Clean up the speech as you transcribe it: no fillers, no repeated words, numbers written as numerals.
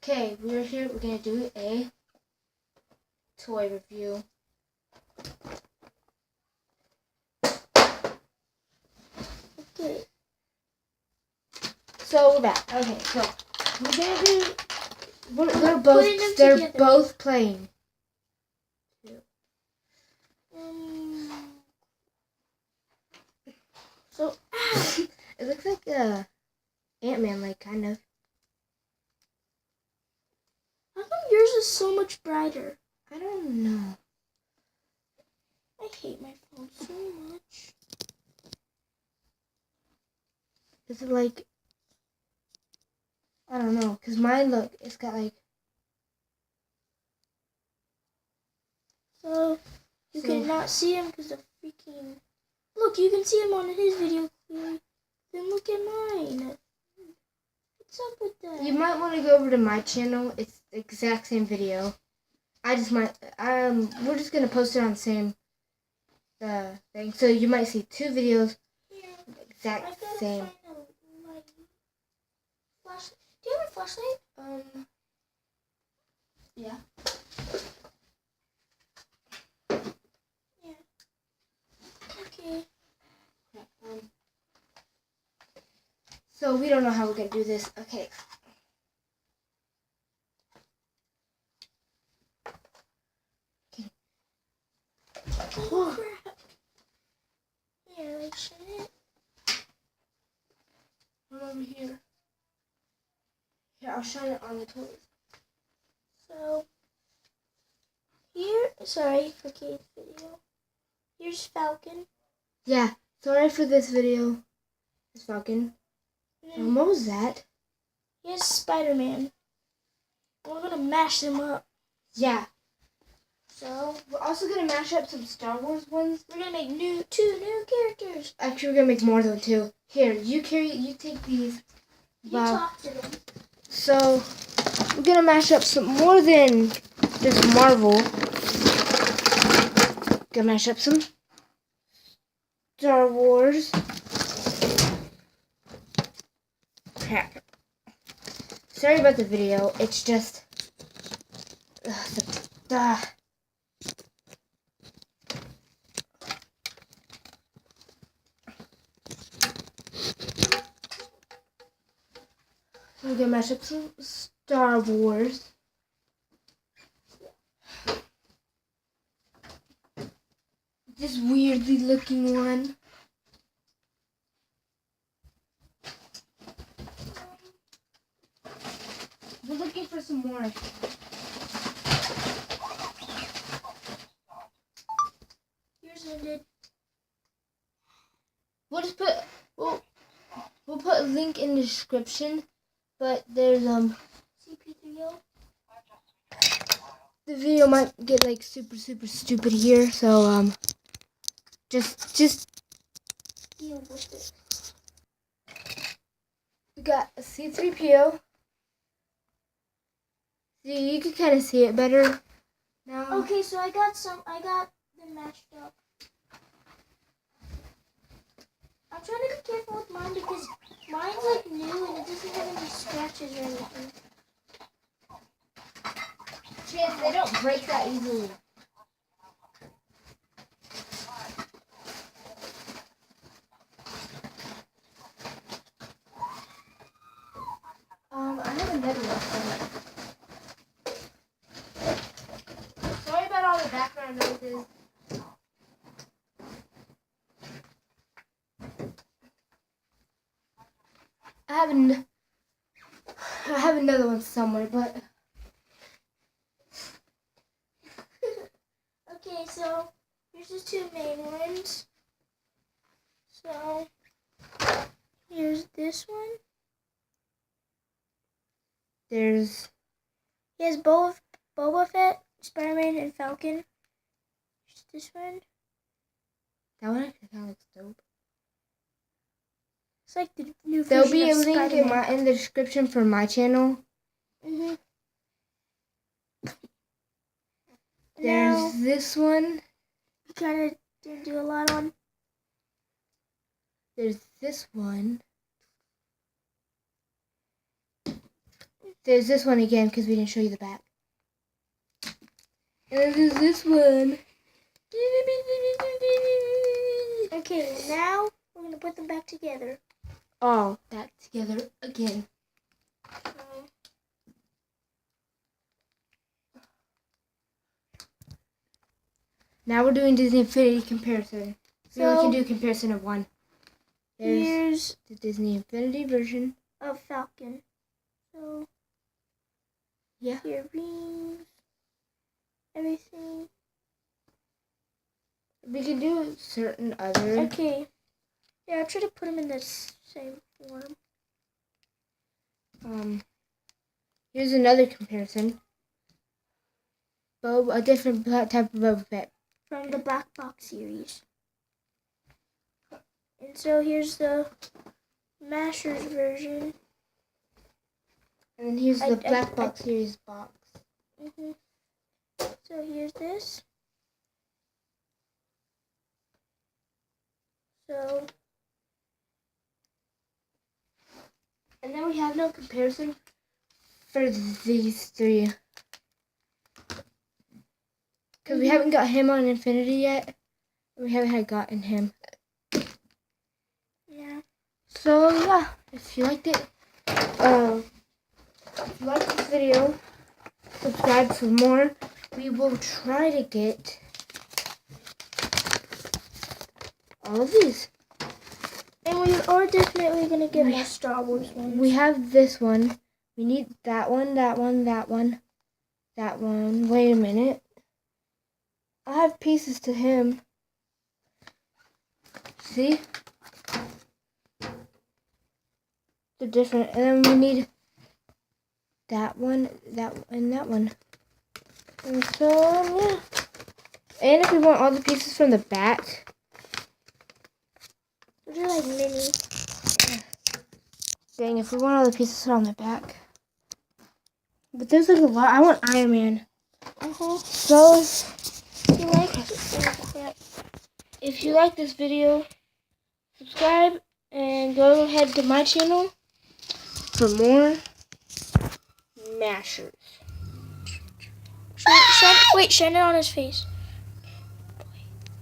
Okay, we're here. We're gonna do a toy review. Okay. So we're back. Okay, so we're gonna do. They're both. They're both playing. So it looks like Ant-Man, like kind of. How come yours is so much brighter? I don't know. I hate my phone so much. Is it like? I don't know, cause mine it's got like. So you cannot see him because of freaking. Look, you can see him on his video clearly. Then look at mine. What's up with that? You might want to go over to my channel. It's the exact same video. We're just gonna post it on the same thing. So you might see two videos. Here, Exact same. Flashlight. Do you have a flashlight? Yeah. Yeah. Okay. So we don't know how we're gonna do this. Okay. Oh crap. Here, like shut it. Come over here. Here, I'll shine it on the toys. So here, sorry for Kate's video. Here's Falcon. Yeah. Sorry for this video. It's Falcon. What was that? Here's Spider-Man. We're gonna mash them up. Yeah. So we're also gonna mash up some Star Wars ones. We're gonna make two new characters. Actually, we're gonna make more than two. Here, you take these. You talk to them. So we're gonna mash up some more than just Marvel. Gonna mash up some Star Wars. Crap. Sorry about the video. It's just We're gonna mash up some Star Wars. This weirdly looking one. We're looking for some more. Here's ended. We'll put a link in the description, but there's CP3O. the video might get like super stupid here, so just Deal with it. we got a C3PO. See, you can kind of see it better now. Okay, so I got them matched up. I'm trying to be careful with mine because mine's like new and it doesn't have any scratches or anything. Chance, they don't break that easily. I have another one. Sorry about all the background noises. I have another one somewhere, but Okay, so here's the two main ones. So here's this one. he has both Boba Fett, Spider-Man, and Falcon. Here's this one. That one actually kind of looks dope. It's like the new version There'll be a of link Spider-Man. in the description for my channel. There's this one. You kind of didn't do a lot on. There's this one. There's this one again because we didn't show you the back. And then there's this one. Okay, now we're gonna put them back together. All back together again. Now we're doing Disney Infinity comparison. So we can do a comparison of one. Here's the Disney Infinity version of Falcon. So yeah, earrings, everything. We can do certain other. Okay. Yeah, I'll try to put them in the same form. Here's another comparison. A different type of Boba Fett. From the Black Box series. And so here's the Mashers version. And then here's the Black Box series box. So here's this. So. And then we have no comparison for these three. Because we haven't got him on Infinity yet. We haven't gotten him. Yeah. So yeah, if you liked it, if you liked this video, subscribe for more. We will try to get all of these. And we are definitely going to get more Star Wars ones. We have this one. We need that one, that one, that one, that one. Wait a minute. I have pieces to him. See? They're different. And then we need that one, and that one. And so, yeah. And if we want all the pieces from the back. Those are like mini. Dang, if we want all the pieces from the back. But there's like a lot. I want Iron Man. So, if you like this video, subscribe and go ahead to my channel for more Mashers. Wait, shine it on his face.